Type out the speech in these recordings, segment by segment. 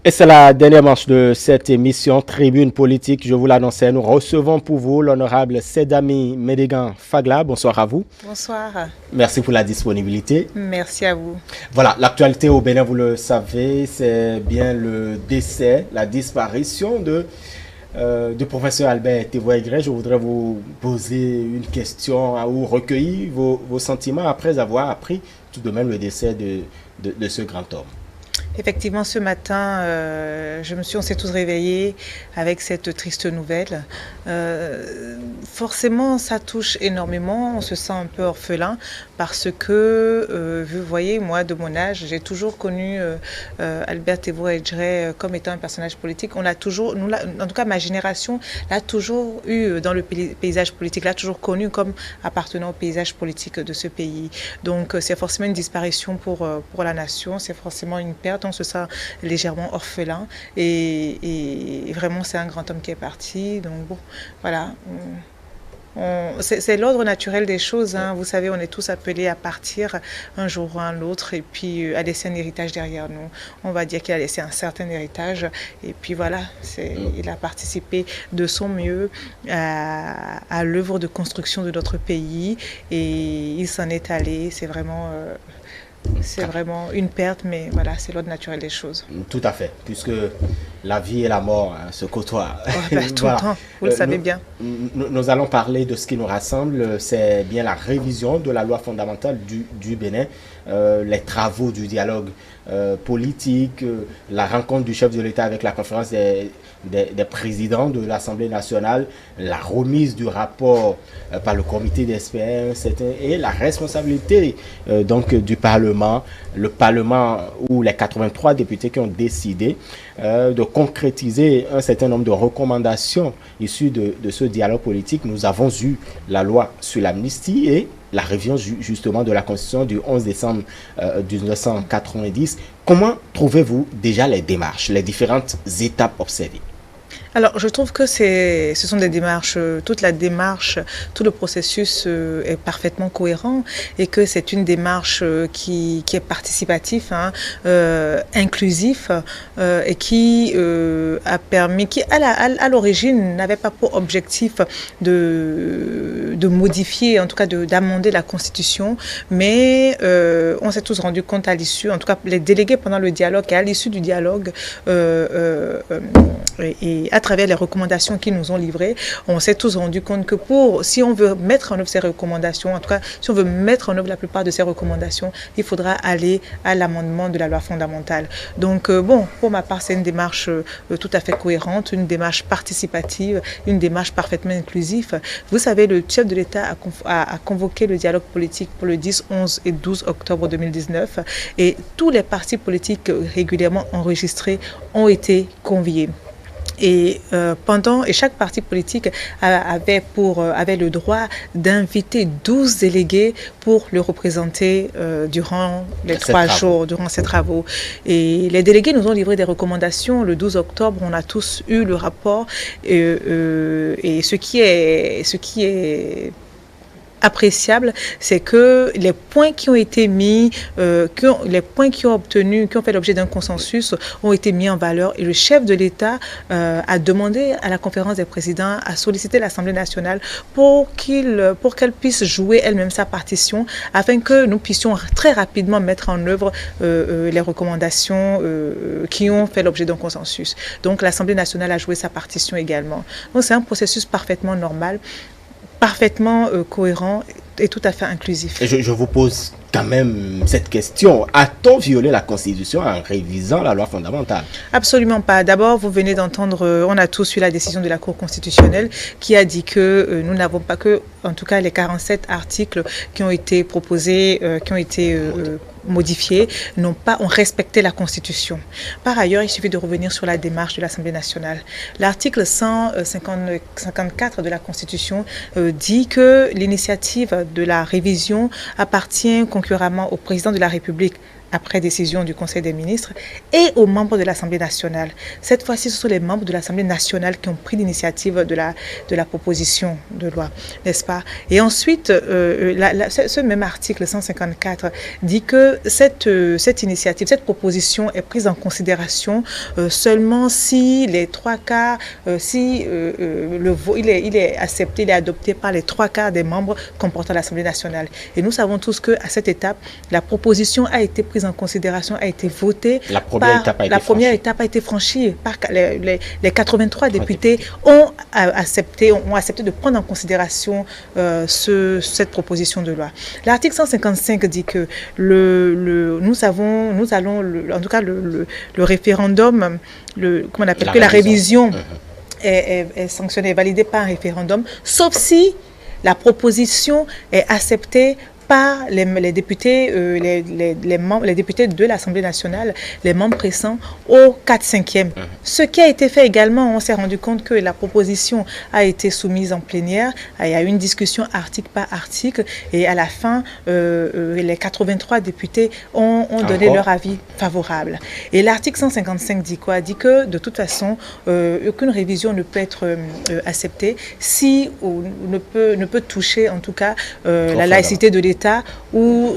Et c'est la dernière manche de cette émission Tribune Politique. Je vous l'annonçais, nous recevons pour vous l'honorable Sedami Médégan Fagla. Bonsoir à vous. Bonsoir. Merci pour la disponibilité. Merci à vous. Voilà, l'actualité au Bénin, vous le savez, c'est bien le décès, la disparition du professeur Albert Tévois-Aigret. Je voudrais vous poser une question ou recueillir vos sentiments après avoir appris tout de même le décès de ce grand homme. Effectivement, ce matin, on s'est tous réveillés avec cette triste nouvelle. Forcément, ça touche énormément. On se sent un peu orphelin parce que, vous voyez, moi, de mon âge, j'ai toujours connu Albert Tévois-Aigret comme étant un personnage politique. On l'a toujours, en tout cas, ma génération l'a toujours eu dans le paysage politique, l'a toujours connu comme appartenant au paysage politique de ce pays. Donc, c'est forcément une disparition pour la nation. C'est forcément une perte. On se sent légèrement orphelin et vraiment c'est un grand homme qui est parti. Donc bon, voilà. C'est l'ordre naturel des choses. Hein. Vous savez, on est tous appelés à partir un jour ou un autre et puis à laisser un héritage derrière nous. On va dire qu'il a laissé un certain héritage et puis voilà, il a participé de son mieux à l'œuvre de construction de notre pays et il s'en est allé. C'est vraiment une perte, mais voilà, c'est l'ordre naturel des choses. Tout à fait, puisque la vie et la mort se côtoient. Tout le temps, vous le savez bien. Nous allons parler de ce qui nous rassemble, c'est bien la révision de la loi fondamentale du Bénin, les travaux du dialogue politique, la rencontre du chef de l'État avec la conférence des présidents de l'Assemblée nationale, la remise du rapport par le comité d'experts et la responsabilité donc du Parlement, le Parlement ou les 83 députés qui ont décidé de concrétiser un certain nombre de recommandations issues de ce dialogue politique. Nous avons eu la loi sur l'amnistie et la révision justement de la Constitution du 11 décembre 1990. Comment trouvez-vous déjà les démarches, les différentes étapes observées? Alors, je trouve que ce sont des démarches, toute la démarche, tout le processus est parfaitement cohérent et que c'est une démarche qui est participative, hein, inclusif et qui a permis, qui à l'origine n'avait pas pour objectif de modifier, en tout cas d'amender la Constitution, mais on s'est tous rendu compte à l'issue, en tout cas les délégués pendant le dialogue et à l'issue du dialogue et à travers les recommandations qu'ils nous ont livrées, on s'est tous rendu compte que si on veut mettre en œuvre ces recommandations, en tout cas, si on veut mettre en œuvre la plupart de ces recommandations, il faudra aller à l'amendement de la loi fondamentale. Donc, bon, pour ma part, c'est une démarche tout à fait cohérente, une démarche participative, une démarche parfaitement inclusive. Vous savez, le chef de l'État a convoqué le dialogue politique pour le 10, 11 et 12 octobre 2019 et tous les partis politiques régulièrement enregistrés ont été conviés. Et chaque parti politique avait le droit d'inviter 12 délégués pour le représenter durant les 3 jours, durant ces travaux. Et les délégués nous ont livré des recommandations. Le 12 octobre, on a tous eu le rapport. Et ce qui est appréciable, c'est que les points qui ont été mis, les points qui ont fait l'objet d'un consensus ont été mis en valeur et le chef de l'État a demandé à la conférence des présidents, a sollicité l'Assemblée nationale pour qu'elle puisse jouer elle-même sa partition afin que nous puissions très rapidement mettre en œuvre les recommandations qui ont fait l'objet d'un consensus. Donc l'Assemblée nationale a joué sa partition également. Donc c'est un processus parfaitement normal, parfaitement cohérent et tout à fait inclusif. Et je vous pose quand même cette question. A-t-on violé la Constitution en révisant la loi fondamentale? Absolument pas. D'abord, vous venez d'entendre, on a tous eu la décision de la Cour constitutionnelle qui a dit que nous n'avons pas que, en tout cas, les 47 articles qui ont été proposés, qui ont été modifiés, ont respecté la Constitution. Par ailleurs, il suffit de revenir sur la démarche de l'Assemblée nationale. L'article 154 de la Constitution dit que l'initiative de la révision appartient concurremment au président de la République après décision du Conseil des ministres, et aux membres de l'Assemblée nationale. Cette fois-ci, ce sont les membres de l'Assemblée nationale qui ont pris l'initiative de la proposition de loi, n'est-ce pas? Et ensuite, ce même article 154 dit que cette initiative, cette proposition est prise en considération seulement si les 3/4, il est accepté, il est adopté par les 3/4 des membres comportant l'Assemblée nationale. Et nous savons tous qu'à cette étape, la proposition a été prise en considération, a été votée. La première étape a été franchie. Par les 83 députés ont accepté de prendre en considération cette proposition de loi. L'article 155 dit que en tout cas le référendum, la révision est sanctionnée, validée par un référendum, sauf si la proposition est acceptée par les députés, les députés de l'Assemblée nationale, les membres pressants au 4/5e. Ce qui a été fait également, on s'est rendu compte que la proposition a été soumise en plénière, il y a eu une discussion article par article, et à la fin, les 83 députés ont donné leur avis favorable. Et l'article 155 dit quoi? Dit que de toute façon, aucune révision ne peut être acceptée si ne peut toucher en tout cas la laïcité de l'État ou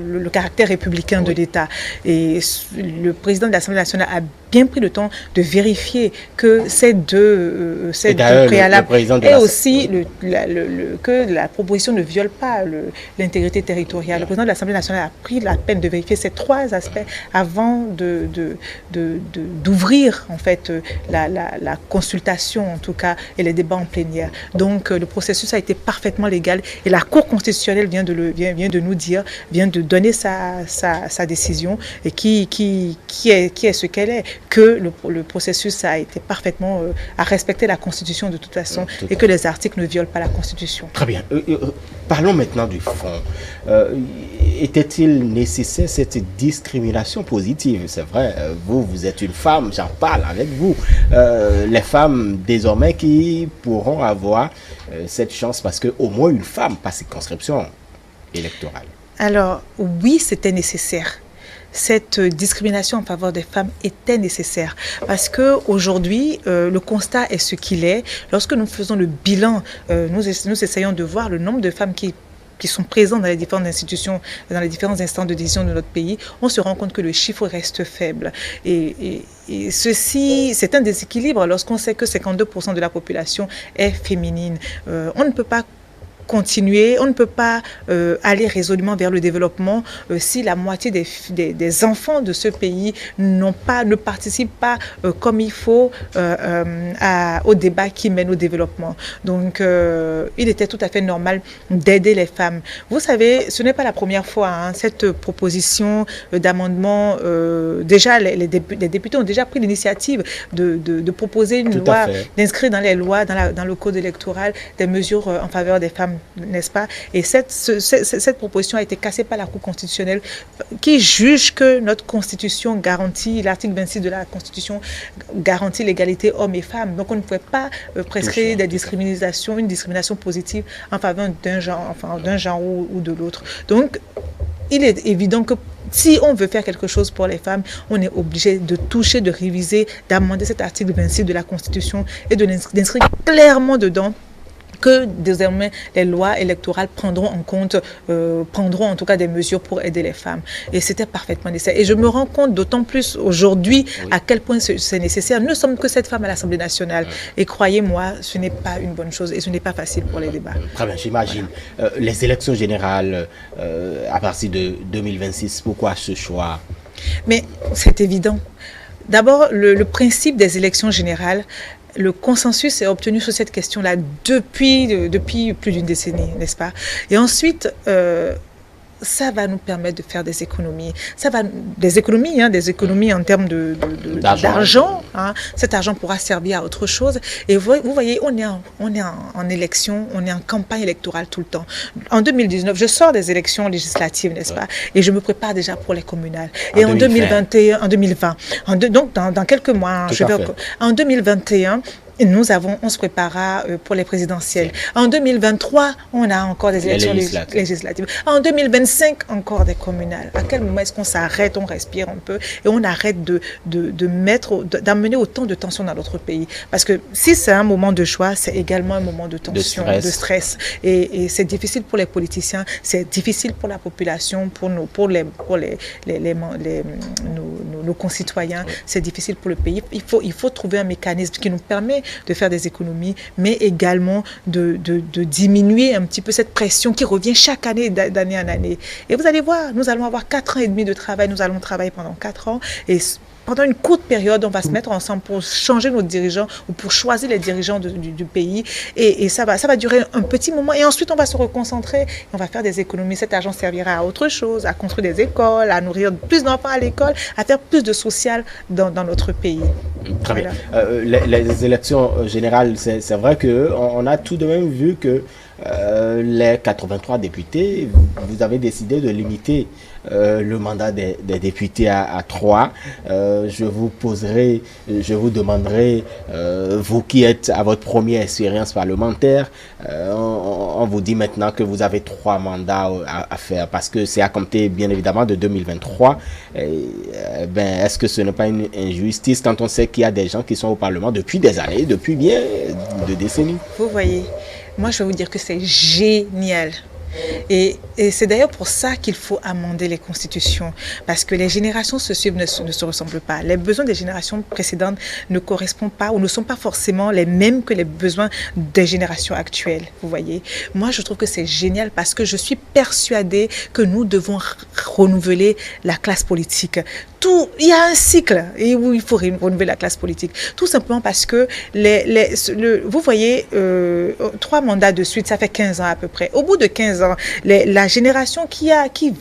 le caractère républicain de l'État. Et le président de l'Assemblée nationale a bien pris le temps de vérifier que ces deux préalables et aussi que la proposition ne viole pas l'intégrité territoriale. Le président de l'Assemblée nationale a pris la peine de vérifier ces 3 aspects avant d'ouvrir en fait la consultation en tout cas et les débats en plénière. Donc le processus a été parfaitement légal et la Cour constitutionnelle vient de nous dire, vient de donner sa décision et qui est ce qu'elle est, que le processus a été parfaitement a respecté la Constitution de toute façon et que les articles ne violent pas la Constitution. Très bien. Parlons maintenant du fond. Était-il nécessaire cette discrimination positive? C'est vrai, vous êtes une femme, j'en parle avec vous. Les femmes désormais qui pourront avoir cette chance parce qu'au moins une femme par circonscription électorale. Alors oui, c'était nécessaire. Cette discrimination en faveur des femmes était nécessaire parce qu'aujourd'hui, le constat est ce qu'il est. Lorsque nous faisons le bilan, nous essayons de voir le nombre de femmes qui sont présentes dans les différentes institutions, dans les différents instants de décision de notre pays, on se rend compte que le chiffre reste faible. Et ceci, c'est un déséquilibre lorsqu'on sait que 52% de la population est féminine. On ne peut pas continuer, on ne peut pas aller résolument vers le développement si la moitié des enfants de ce pays ne participent pas comme il faut au débat qui mène au développement. Donc, il était tout à fait normal d'aider les femmes. Vous savez, ce n'est pas la première fois, cette proposition d'amendement, déjà les députés ont déjà pris l'initiative de proposer une loi, d'inscrire dans les lois, dans le code électoral, des mesures en faveur des femmes, n'est-ce pas? Et cette proposition a été cassée par la Cour constitutionnelle qui juge que notre Constitution garantit, l'article 26 de la Constitution garantit l'égalité hommes et femmes. Donc on ne pouvait pas prescrire une discrimination positive en faveur d'un genre ou de l'autre. Donc il est évident que si on veut faire quelque chose pour les femmes, on est obligé de toucher, de réviser, d'amender cet article 26 de la Constitution et d'inscrire clairement dedans que désormais les lois électorales prendront en tout cas des mesures pour aider les femmes. Et c'était parfaitement nécessaire. Et je me rends compte d'autant plus aujourd'hui à quel point c'est nécessaire. Nous ne sommes que 7 femmes à l'Assemblée nationale. Et croyez-moi, ce n'est pas une bonne chose et ce n'est pas facile pour les débats. Très bien, j'imagine. Les élections générales à partir de 2026, pourquoi ce choix? Mais c'est évident. D'abord, le principe des élections générales, le consensus est obtenu sur cette question-là depuis plus d'une décennie, n'est-ce pas? Et ensuite, ça va nous permettre de faire des économies. Des économies en termes d'argent. Cet argent pourra servir à autre chose. Et vous voyez, on est en élection, on est en campagne électorale tout le temps. En 2019, je sors des élections législatives, n'est-ce pas? Et je me prépare déjà pour les communales. Et en 2020, donc dans quelques mois, en 2021, on se préparera pour les présidentielles. En 2023, on a encore des élections législatives. En 2025, encore des communales. À quel moment est-ce qu'on s'arrête, on respire un peu et on arrête d'amener autant de tension dans notre pays? Parce que si c'est un moment de choix, c'est également un moment de tension, de stress. Et c'est difficile pour les politiciens, c'est difficile pour la population, pour nos concitoyens, c'est difficile pour le pays. Il faut trouver un mécanisme qui nous permet de faire des économies, mais également de diminuer un petit peu cette pression qui revient chaque année, d'année en année. Et vous allez voir, nous allons avoir 4 ans et demi de travail, nous allons travailler pendant 4 ans, et pendant une courte période, on va se mettre ensemble pour changer nos dirigeants ou pour choisir les dirigeants du pays. Et ça va durer un petit moment. Et ensuite, on va se reconcentrer et on va faire des économies. Cet argent servira à autre chose, à construire des écoles, à nourrir plus d'enfants à l'école, à faire plus de social dans notre pays. Très bien. Les élections générales, c'est vrai qu'on a tout de même vu que les 83 députés, vous avez décidé de limiter le mandat des députés à 3. Je vous demanderai, vous qui êtes à votre première expérience parlementaire, on vous dit maintenant que vous avez 3 mandats à faire, parce que c'est à compter bien évidemment de 2023. Est-ce que ce n'est pas une injustice quand on sait qu'il y a des gens qui sont au Parlement depuis des années, depuis bien de décennies? Vous voyez, moi je vais vous dire que c'est génial. Et c'est d'ailleurs pour ça qu'il faut amender les constitutions, parce que les générations se suivent, ne se ressemblent pas. Les besoins des générations précédentes ne correspondent pas ou ne sont pas forcément les mêmes que les besoins des générations actuelles. Vous voyez, moi je trouve que c'est génial parce que je suis persuadée que nous devons renouveler la classe politique. Il y a un cycle où il faut renouveler la classe politique. Tout simplement parce que, vous voyez, 3 mandats de suite, ça fait 15 ans à peu près. Au bout de 15 ans, la génération qui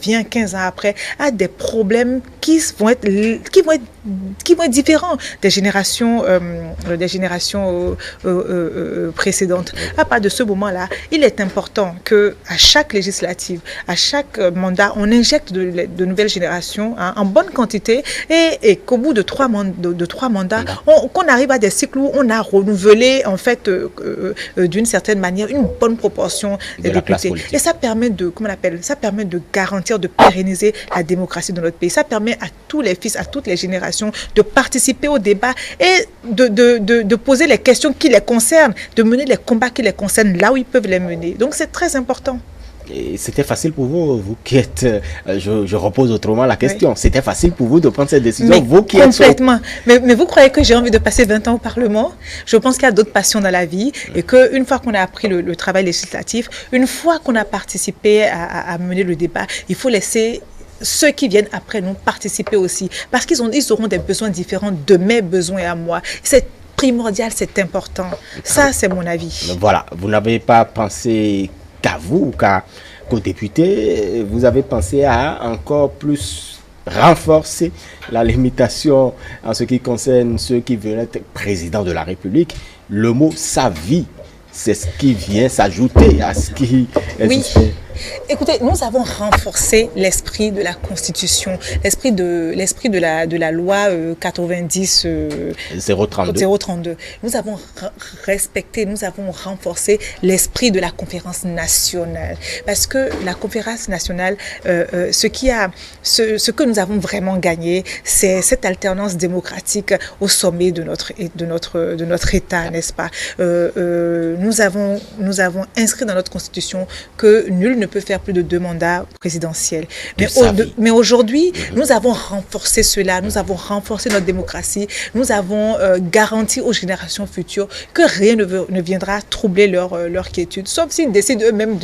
vient 15 ans après a des problèmes qui vont être différents des générations précédentes. À part de ce moment-là, il est important qu'à chaque législative, à chaque mandat, on injecte de nouvelles générations en bonne quantité et qu'au bout de 3 mandats, qu'on arrive à des cycles où on a renouvelé en fait d'une certaine manière une bonne proportion des députés. Et ça permet de garantir, de pérenniser la démocratie de notre pays. Ça permet à tous les fils, à toutes les générations de participer au débat et de poser les questions qui les concernent, de mener les combats qui les concernent là où ils peuvent les mener. Donc c'est très important. Et c'était facile pour vous, vous qui êtes, je repose autrement la question, oui. C'était facile pour vous de prendre cette décision, vous qui êtes... Complètement. Mais vous croyez que j'ai envie de passer 20 ans au Parlement? Je pense qu'il y a d'autres passions dans la vie et qu'une fois qu'on a appris le travail législatif, une fois qu'on a participé à mener le débat, il faut laisser ceux qui viennent après nous participer aussi. Parce qu'ils auront des besoins différents de mes besoins à moi. C'est primordial, c'est important. Ça, c'est mon avis. Voilà, vous n'avez pas pensé qu'à vous, qu'aux députés, vous avez pensé à encore plus renforcer la limitation en ce qui concerne ceux qui veulent être président de la République. Le mot « sa vie », c'est ce qui vient s'ajouter à ce qui existait. Oui. Écoutez, nous avons renforcé l'esprit de la Constitution, l'esprit de la loi 032. Nous avons respecté, nous avons renforcé l'esprit de la conférence nationale. Parce que la conférence nationale, ce que nous avons vraiment gagné, c'est cette alternance démocratique au sommet de notre État, n'est-ce pas? Nous avons inscrit dans notre Constitution que nul ne peut faire plus de 2 mandats présidentiels. Mais aujourd'hui, nous avons renforcé cela, nous avons renforcé notre démocratie, nous avons garanti aux générations futures que rien ne viendra troubler leur quiétude, sauf s'ils décident eux-mêmes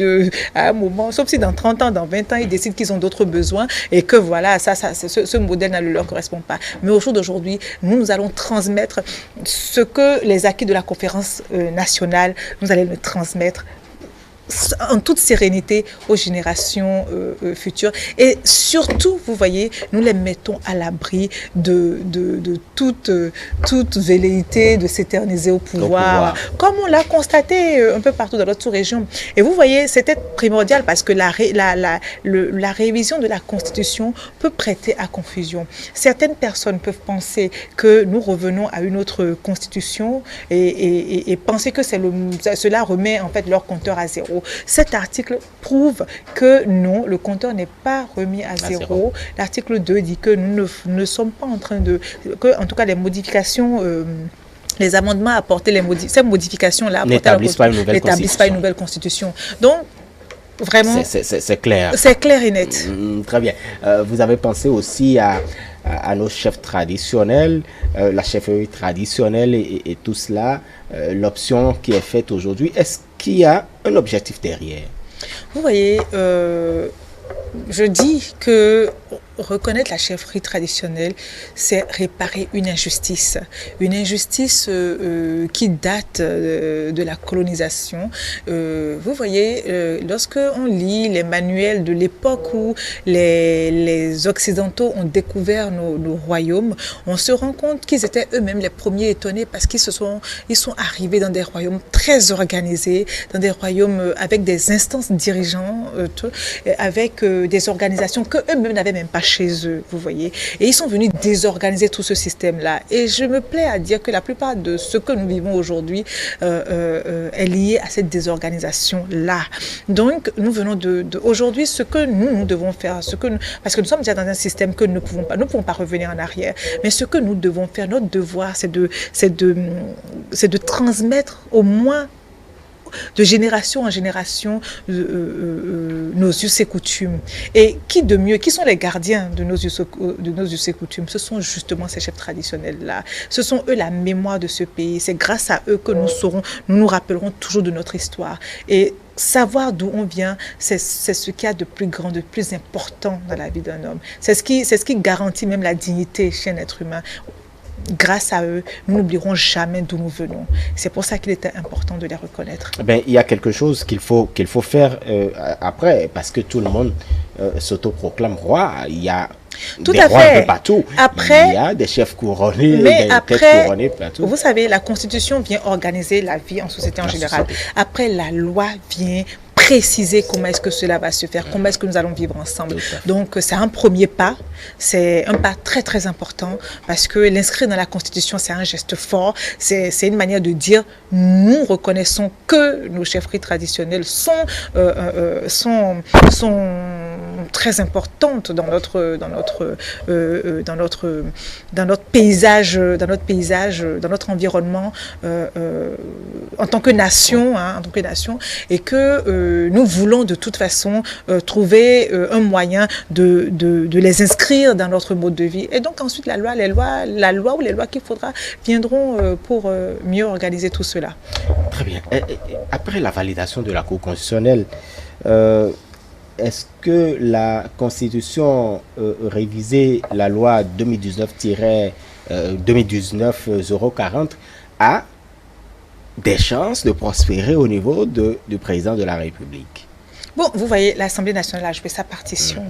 à un moment, sauf si dans 30 ans, dans 20 ans, ils décident qu'ils ont d'autres besoins et que voilà, ce modèle ne leur correspond pas. Mais au jour d'aujourd'hui, nous allons transmettre ce que les acquis de la conférence nationale, nous allons le transmettre en toute sérénité aux générations futures. Et surtout, vous voyez, nous les mettons à l'abri de toute velléité de s'éterniser au pouvoir, comme on l'a constaté un peu partout dans notre sous-région. Et vous voyez, c'était primordial parce que la révision de la Constitution peut prêter à confusion. Certaines personnes peuvent penser que nous revenons à une autre Constitution et penser que cela remet en fait leur compteur à zéro. Cet article prouve que non, le compteur n'est pas remis à zéro. L'article 2 dit que nous ne sommes pas en train de... que, en tout cas, les modifications... les amendements apportés, ces modifications-là n'établissent pas une nouvelle constitution. Donc, vraiment, c'est clair. C'est clair et net. Très bien. Vous avez pensé aussi à nos chefs traditionnels, la chefferie traditionnelle et tout cela, l'option qui est faite aujourd'hui. Est-ce qu'il y a un objectif derrière? Vous voyez, je dis que reconnaître la chefferie traditionnelle, c'est réparer une injustice qui date de la colonisation. Vous voyez, lorsque on lit les manuels de l'époque où les Occidentaux ont découvert nos royaumes, on se rend compte qu'ils étaient eux-mêmes les premiers étonnés parce qu'ils sont arrivés dans des royaumes très organisés, dans des royaumes avec des instances dirigeantes, avec des organisations qu'eux-mêmes n'avaient même pas chez eux, vous voyez. Et ils sont venus désorganiser tout ce système-là. Et je me plais à dire que la plupart de ce que nous vivons aujourd'hui est lié à cette désorganisation-là. Donc, nous venons aujourd'hui, ce que nous devons faire, parce que nous sommes déjà dans un système que nous ne pouvons pas revenir en arrière. Mais ce que nous devons faire, notre devoir, c'est de transmettre au moins de génération en génération nos us et coutumes. Et qui de mieux, qui sont les gardiens de nos us et coutumes? Ce sont justement ces chefs traditionnels-là. Ce sont eux la mémoire de ce pays. C'est grâce à eux que nous nous rappellerons toujours de notre histoire. Et savoir d'où on vient, c'est ce qu'il y a de plus grand, de plus important dans la vie d'un homme. C'est ce qui garantit même la dignité chez un être humain. Grâce à eux, nous n'oublierons jamais d'où nous venons. C'est pour ça qu'il était important de les reconnaître. Ben, il y a quelque chose qu'il faut faire après, parce que tout le monde s'autoproclame roi. Il y a des rois un peu partout. Après, il y a des chefs couronnés, des têtes couronnées partout. Vous savez, la Constitution vient organiser la vie en société en général. Après, la loi vient préciser comment est-ce que cela va se faire, comment est-ce que nous allons vivre ensemble. Donc, c'est un premier pas, c'est un pas très très important parce que l'inscrire dans la Constitution, c'est un geste fort, c'est une manière de dire nous reconnaissons que nos chefferies traditionnelles sont très importantes dans notre paysage, dans notre environnement en tant que nation, et que nous voulons de toute façon trouver un moyen de les inscrire dans notre mode de vie. Et donc ensuite la loi ou les lois qu'il faudra viendront pour mieux organiser tout cela. Très bien. Après la validation de la Cour constitutionnelle, est-ce que la Constitution révisée, la loi 2019-040 a des chances de prospérer au niveau du président de la République? Bon, vous voyez, l'Assemblée nationale a joué sa partition.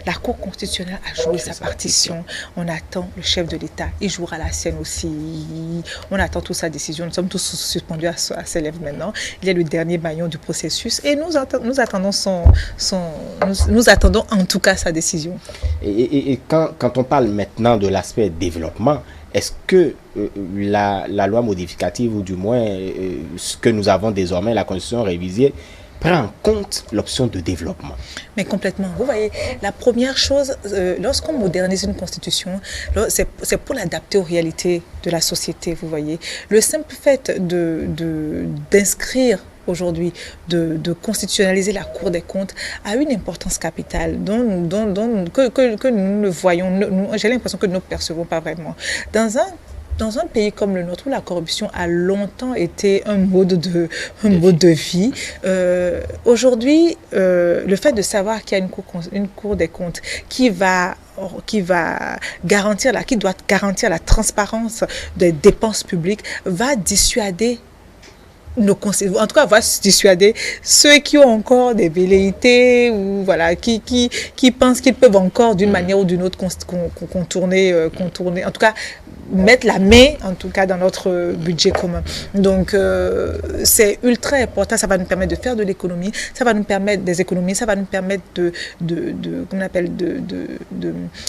La Cour constitutionnelle a joué sa partition. On attend le chef de l'État. Il jouera la sienne aussi. On attend toute sa décision. Nous sommes tous suspendus à ses lèvres maintenant. Il est le dernier maillon du processus. Et nous attendons nous attendons en tout cas sa décision. Et quand on parle maintenant de l'aspect développement, est-ce que la loi modificative, ou du moins ce que nous avons désormais, la Constitution révisée, prend en compte l'option de développement? Mais complètement. Vous voyez, la première chose, lorsqu'on modernise une constitution, c'est pour l'adapter aux réalités de la société, vous voyez. Le simple fait d'inscrire aujourd'hui, de constitutionnaliser la Cour des comptes a une importance capitale que nous ne voyons, j'ai l'impression que nous ne percevons pas vraiment. Dans un pays comme le nôtre, où la corruption a longtemps été un mode de vie, aujourd'hui, le fait de savoir qu'il y a une cour des comptes qui doit garantir la transparence des dépenses publiques va dissuader en tout cas, va se dissuader ceux qui ont encore des velléités ou voilà, qui pensent qu'ils peuvent encore d'une manière ou d'une autre contourner, en tout cas, mettre la main, en tout cas, dans notre budget commun. Donc, c'est ultra important. Ça va nous permettre de faire de l'économie, ça va nous permettre des économies, ça va nous permettre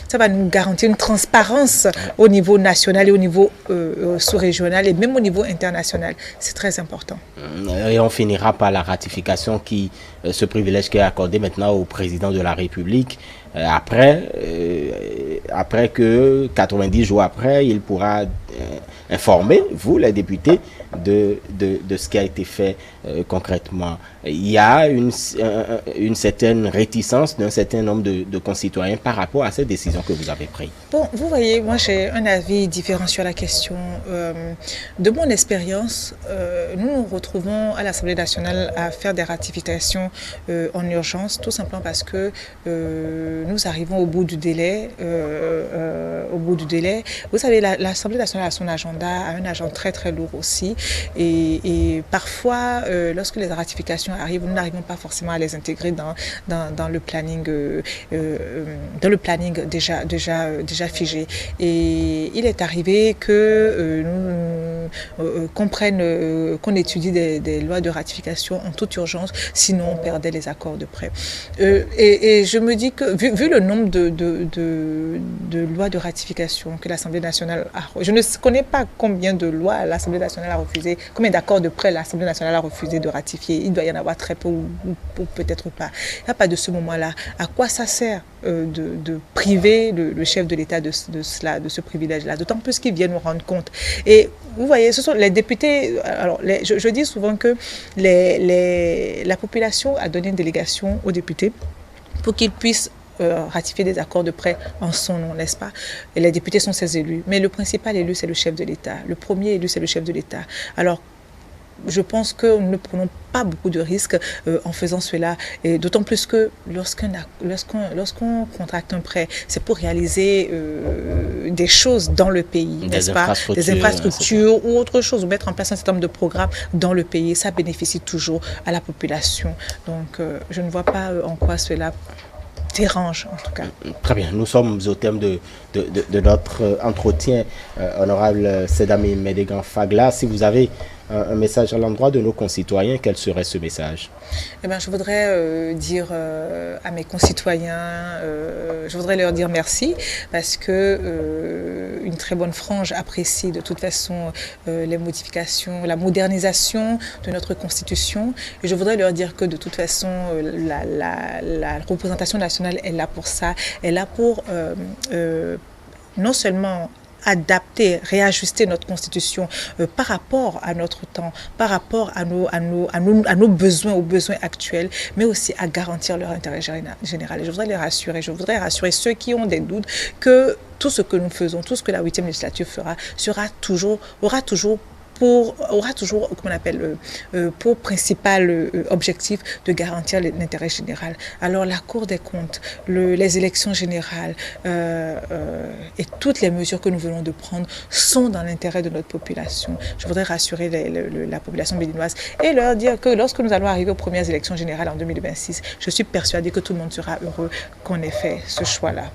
ça va nous garantir une transparence au niveau national et au niveau sous-régional et même au niveau international. C'est très important. Et on finira par la ratification ce privilège qui est accordé maintenant au président de la République. Après que 90 jours après, il pourra informer, vous les députés, de ce qui a été fait concrètement. Il y a une certaine réticence d'un certain nombre de concitoyens par rapport à cette décision que vous avez prise. Bon, vous voyez, moi j'ai un avis différent sur la question. De mon expérience, nous nous retrouvons à l'Assemblée nationale à faire des ratifications en urgence, tout simplement parce que nous arrivons au bout du délai. Vous savez, l'Assemblée nationale a son agenda, a un agenda très très lourd aussi. Et parfois, lorsque les ratifications arrivent, nous n'arrivons pas forcément à les intégrer dans le planning, déjà figé. Et il est arrivé que qu'on étudie des lois de ratification en toute urgence, sinon on perdait les accords de prêt. Et je me dis que, vu le nombre de lois de ratification que l'Assemblée nationale a, je ne connais pas combien de lois l'Assemblée nationale a refusé, combien d'accords de prêt l'Assemblée nationale a refusé de ratifier. Il doit y en avoir très peu ou peut-être pas. Il n'y a pas de ce moment-là. À quoi ça sert de priver le chef de l'État de ce privilège-là, d'autant plus qu'ils viennent nous rendre compte. Et vous voyez, ce sont les députés. Alors, je dis souvent que la population a donné une délégation aux députés pour qu'ils puissent ratifier des accords de prêt en son nom, n'est-ce pas? Et les députés sont ses élus. Mais le principal élu, c'est le chef de l'État. Le premier élu, c'est le chef de l'État. Alors, je pense que nous ne prenons pas beaucoup de risques en faisant cela, et d'autant plus que lorsqu'on contracte un prêt, c'est pour réaliser des choses dans le pays, n'est-ce pas? Des infrastructures ou autre chose, ou mettre en place un certain nombre de programmes dans le pays. Ça bénéficie toujours à la population. Donc, je ne vois pas en quoi cela dérange, en tout cas. Très bien, nous sommes au terme de notre entretien. Honorable Sedami Medegan Fagla, si vous avez un message à l'endroit de nos concitoyens, quel serait ce message? Eh bien, je voudrais dire à mes concitoyens, je voudrais leur dire merci, parce que une très bonne frange apprécie de toute façon les modifications, la modernisation de notre Constitution. Et je voudrais leur dire que de toute façon, la représentation nationale est là pour ça, elle est là pour non seulement adapter, réajuster notre constitution par rapport à notre temps, par rapport à nos besoins, aux besoins actuels, mais aussi à garantir leur intérêt général. Et je voudrais rassurer ceux qui ont des doutes que tout ce que nous faisons, tout ce que la 8e législature fera, aura toujours pour principal objectif de garantir l'intérêt général. Alors la Cour des comptes, les élections générales et toutes les mesures que nous venons de prendre sont dans l'intérêt de notre population. Je voudrais rassurer la population béninoise et leur dire que lorsque nous allons arriver aux premières élections générales en 2026, je suis persuadée que tout le monde sera heureux qu'on ait fait ce choix-là.